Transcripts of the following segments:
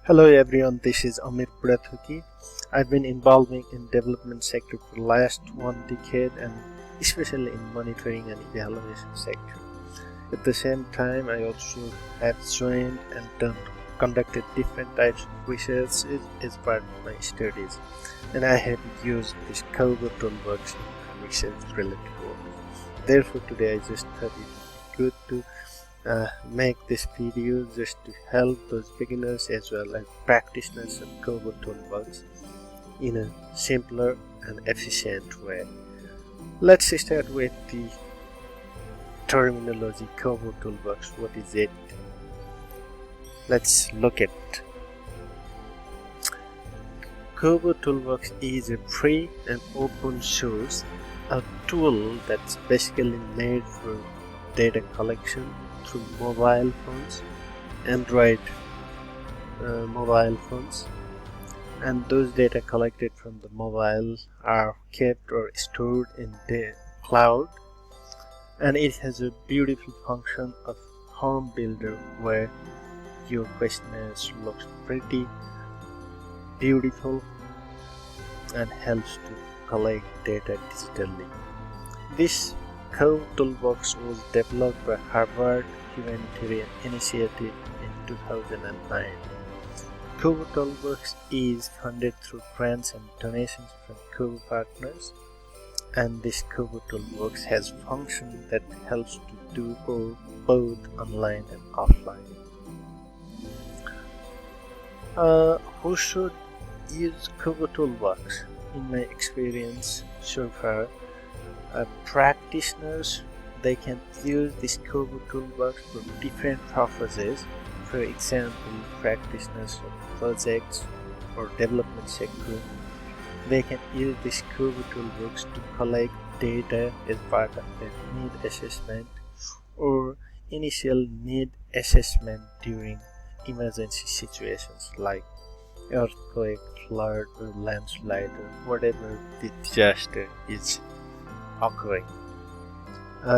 Hello everyone, this is Amir Purathuki. I've been involving in development sector for the last 1 decade and especially in monitoring and evaluation sector. At the same time, I also have joined and conducted different types of research as part of my studies, and I have used this KoBo Toolbox in research related work. Therefore, today I just thought it would be good to make this video just to help those beginners as well as practitioners of Kobo Toolbox in a simpler and efficient way. Let's start with the terminology Kobo Toolbox. What is it? Let's look at it. Kobo Toolbox is a free and open source a tool that's basically made for data collection through mobile phones, Android mobile phones, and those data collected from the mobile are kept or stored in the cloud, and it has a beautiful function of home builder where your questionnaires looks pretty beautiful and helps to collect data digitally. This Kobo Toolbox was developed by Harvard Humanitarian Initiative in 2009. Kobo Toolbox is funded through grants and donations from Kobo partners, and this Kobo Toolbox has function that helps to do both online and offline. Who should use Kobo Toolbox? In my experience so far, practitioners, they can use this Kobo Toolbox for different purposes. For example, practitioners of projects or development sector, they can use this Kobo Toolbox to collect data as part of their need assessment or initial need assessment during emergency situations like earthquake, flood, or landslide, or whatever the disaster is occurring.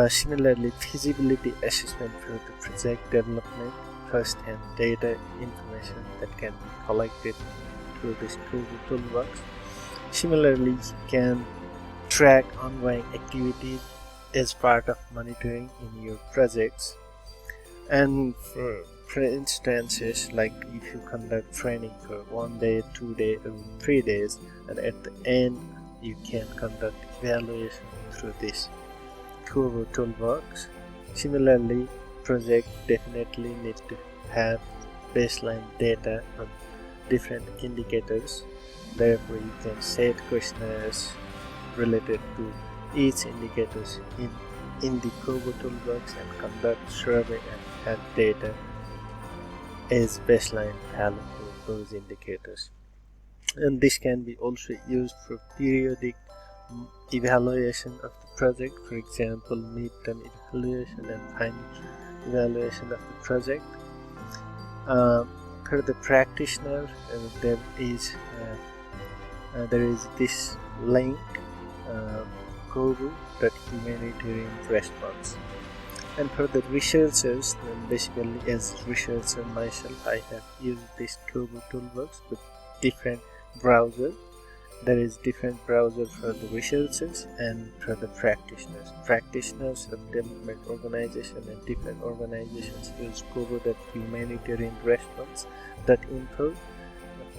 Similarly, feasibility assessment for the project development, first-hand data information that can be collected through this Kobo Toolbox. Similarly, you can track ongoing activities as part of monitoring in your projects. And for instances, like if you conduct training for 1 day, 2 days, or 3 days, and at the end you can conduct evaluation through this Kobo Toolbox. Similarly, project definitely need to have baseline data on different indicators. Therefore, you can set questionnaires related to each indicators in the Kobo Toolbox and conduct survey and have data as baseline value for those indicators. And this can be also used for periodic evaluation of the project, for example, midterm evaluation and final evaluation of the project. For the practitioner, there is this link, Kobo.humanitarian response. And for the researchers, basically as researcher myself, I have used this Kobo Toolbox with different browsers. There is different browser for the researchers and for the practitioners. Practitioners of development organization and different organizations use Kobo.humanitarian response.info,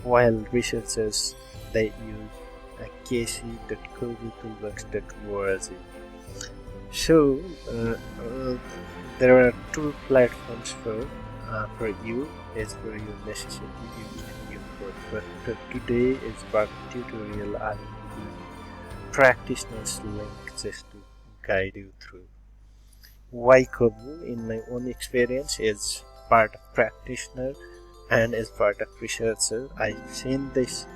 while researchers, they use kc.kobotoolbox.org. So there are 2 platforms for you as per your necessity you can use both. But today is part of tutorial I will be using practitioners link just to guide you through. Why Kobo? In my own experience as part of practitioner and as part of researcher, I've seen this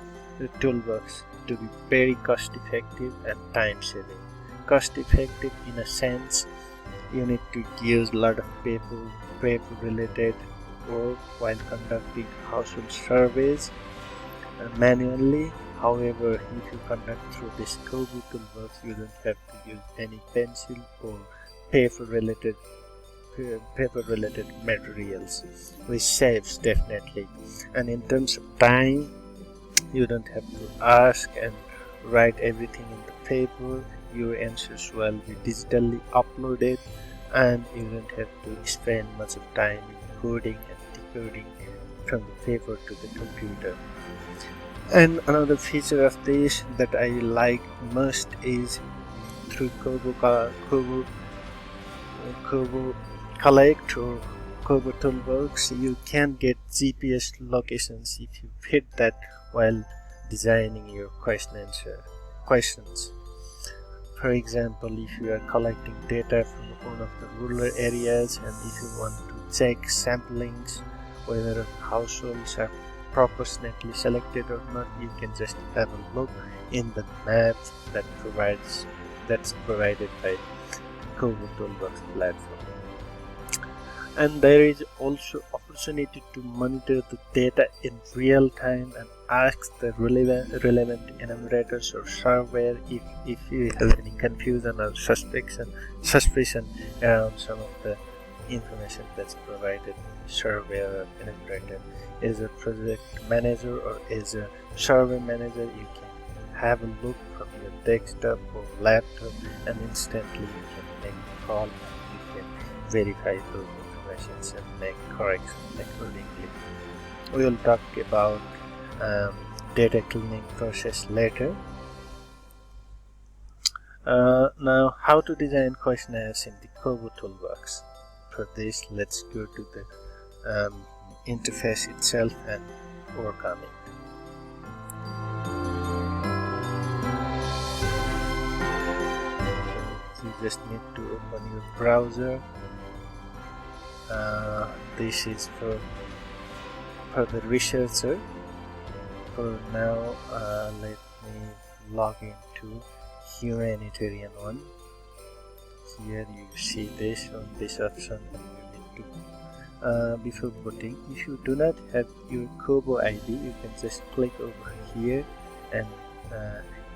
toolbox to be very cost effective and time saving. Cost effective in a sense, you need to use a lot of paper related work while conducting household surveys manually. However, if you conduct through this Kobo Toolbox, you don't have to use any pencil or paper related paper related materials, which saves definitely. And in terms of time, you don't have to ask and write everything in the paper. Your answers will be digitally uploaded, and you don't have to spend much of time in coding and decoding from the paper to the computer. And another feature of this that I like most is through Kobo Collect or Kobo Toolbox, you can get GPS locations if you fit that while designing your questions. For example, if you are collecting data from one of the rural areas and if you want to check samplings, whether households are proportionately selected or not, you can just have a look in the map that's provided by Kobo Toolbox platform. And there is also opportunity to monitor the data in real time and ask the relevant enumerators or surveyor if you have any confusion or suspicion around some of the information that's provided. Surveyor or enumerator is a project manager or is a survey manager. You can have a look from your desktop or laptop and instantly you can make a call and you can verify those informations and make corrections accordingly. We will talk about data cleaning process later. Now, how to design questionnaires in the Kobo Toolbox. For this, let's go to the interface itself and work on it. You just need to open your browser. This is for the researcher. For now, let me log into humanitarian one. Here you see this on this option. You need to before putting, if you do not have your Kobo ID, you can just click over here and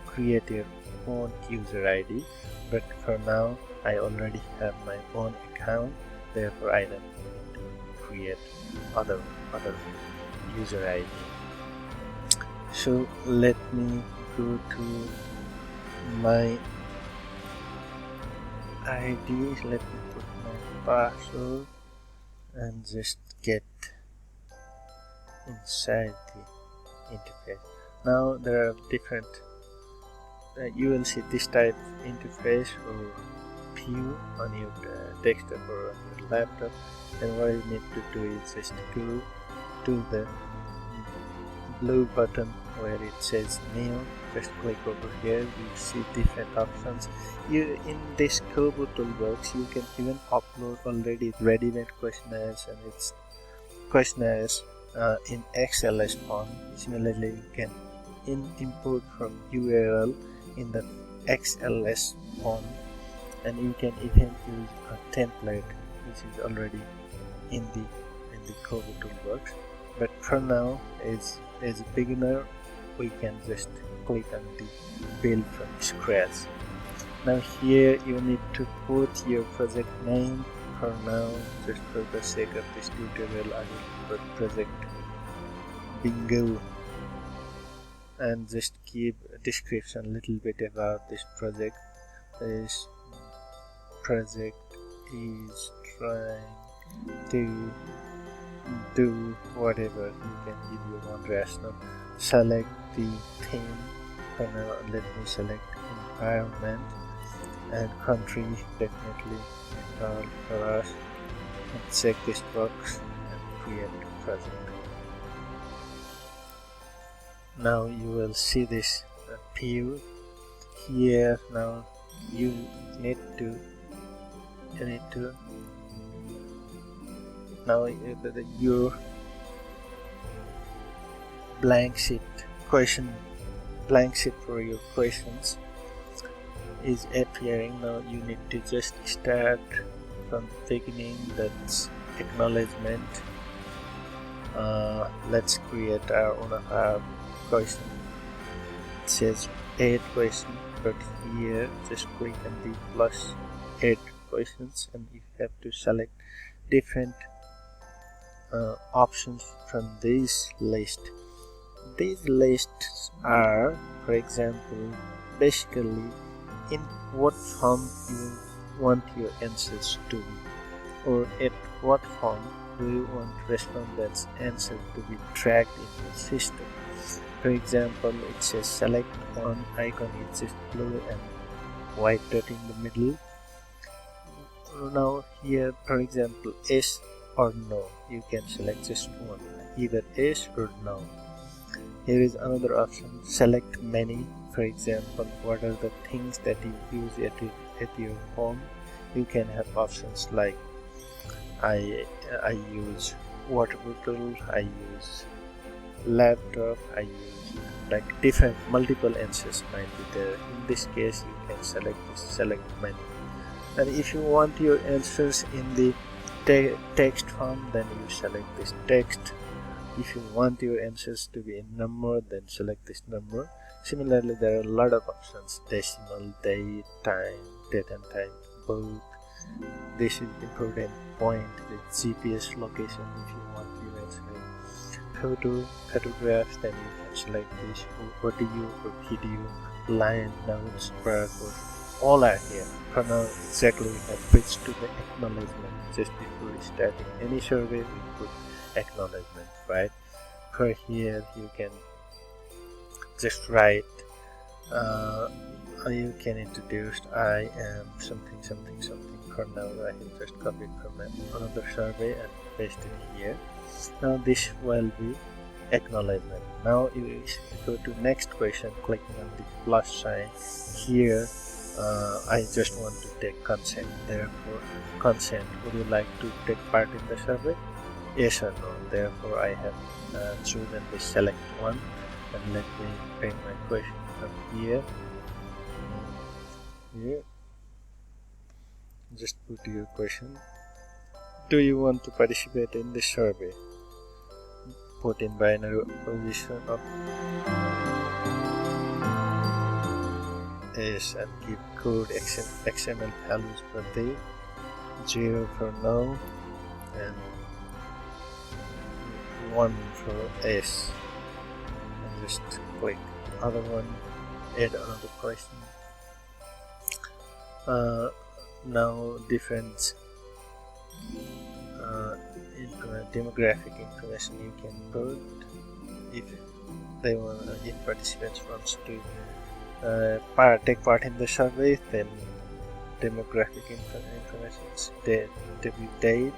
create your own user ID. But for now, I already have my own account, therefore I don't need to create other user ID. So let me go to my ID, let me put my password and just get inside the interface. Now there are different, you will see this type of interface or view on your desktop or on your laptop. And what you need to do is just go to the blue button where it says new. Just click over here. You see different options. In this Kobo Toolbox, you can even upload already ready-made questionnaires and its questionnaires in XLS form. Similarly, you can import from URL in the XLS form, and you can even use a template which is already in the Kobo Toolbox. But for now, as a beginner, we can just click on the build from scratch. Now here you need to put your project name. For now, just for the sake of this tutorial, I will put project bingo and just give a description a little bit about this project. This project is trying to do whatever. You can give your own rationale. Select the theme. For now, let me select environment, and country definitely Nepal for us, and check this box and create project. Now you will see this view here. Now you need to now your blank sheet for your questions is appearing. Now you need to just start from the beginning. That's acknowledgement. Let's create our own question. It says add question, but here just click on the plus add questions, and you have to select different options from this list. These lists are, for example, basically in what form you want your answers to be, or at what form do you want respondents' answer to be tracked in the system. For example, it says select one icon, it's just blue and white dot in the middle. Now here, for example, yes or no, you can select just one, either yes or no. Here is another option, select many. For example, what are the things that you use at your home? You can have options like I use water bottle, I use laptop, I use, like different multiple answers might be there. In this case, you can select many. And if you want your answers in the text form, then you select this text. If you want your answers to be in number, then select this number. Similarly, there are a lot of options: decimal, date, time, date and time, both. This is important point, the GPS location. If you want your answer in photographs, then you can select this, audio or video, line, notes, barcode. All are here. For now, exactly we have switched to the acknowledgement. Just before starting any survey, we put acknowledgement, right? For here, you can just write, you can introduce I am something something something. For now, I have just copied from another survey and pasted here. Now this will be acknowledgement. Now you go to next question, clicking on the plus sign here. I just want to take consent. Therefore, consent. Would you like to take part in the survey? Yes or no. Therefore, I have chosen the select one, and let me bring my question from here. Here, just put your question. Do you want to participate in the survey? Put in binary position of yes, and give code XML values for the 0 for no and 1 for S. And just click other one, add another question. Now different demographic information you can put if they want, if participants wants to take part in the survey. Then demographic information, date.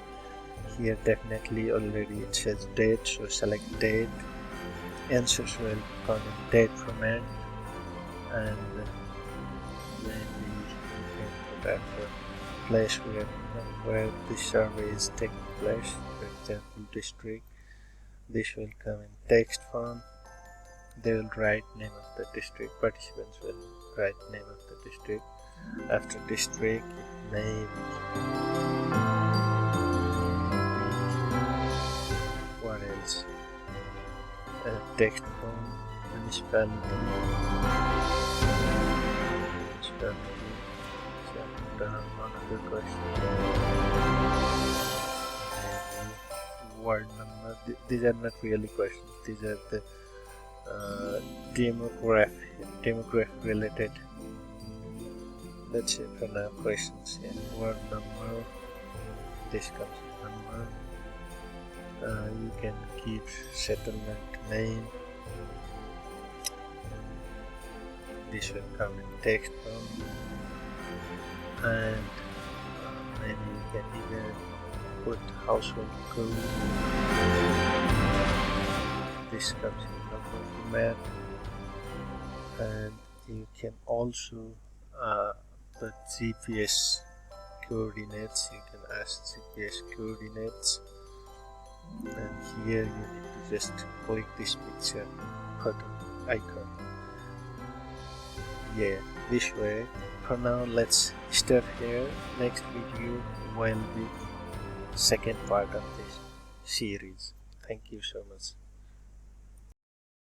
Here definitely already it says date, so select date. Answers will come in date format, and maybe you can put after place where the survey is taking place. For example, district. This will come in text form. They will write name of the district. Participants will write name of the district. After district, it may be what else? Text form, municipality. Another question. Word number. These are not really questions. These are the demographic related. That's it for now. Questions. Yeah. Word number. This comes in number. You can keep settlement name. This will come in text form, and maybe you can even put household code. This comes in number format, and you can also put GPS coordinates. You can ask GPS coordinates, and here you need to just click this picture button icon. Yeah, this way. For now, let's stop here. Next video will be second part of this series. Thank you so much.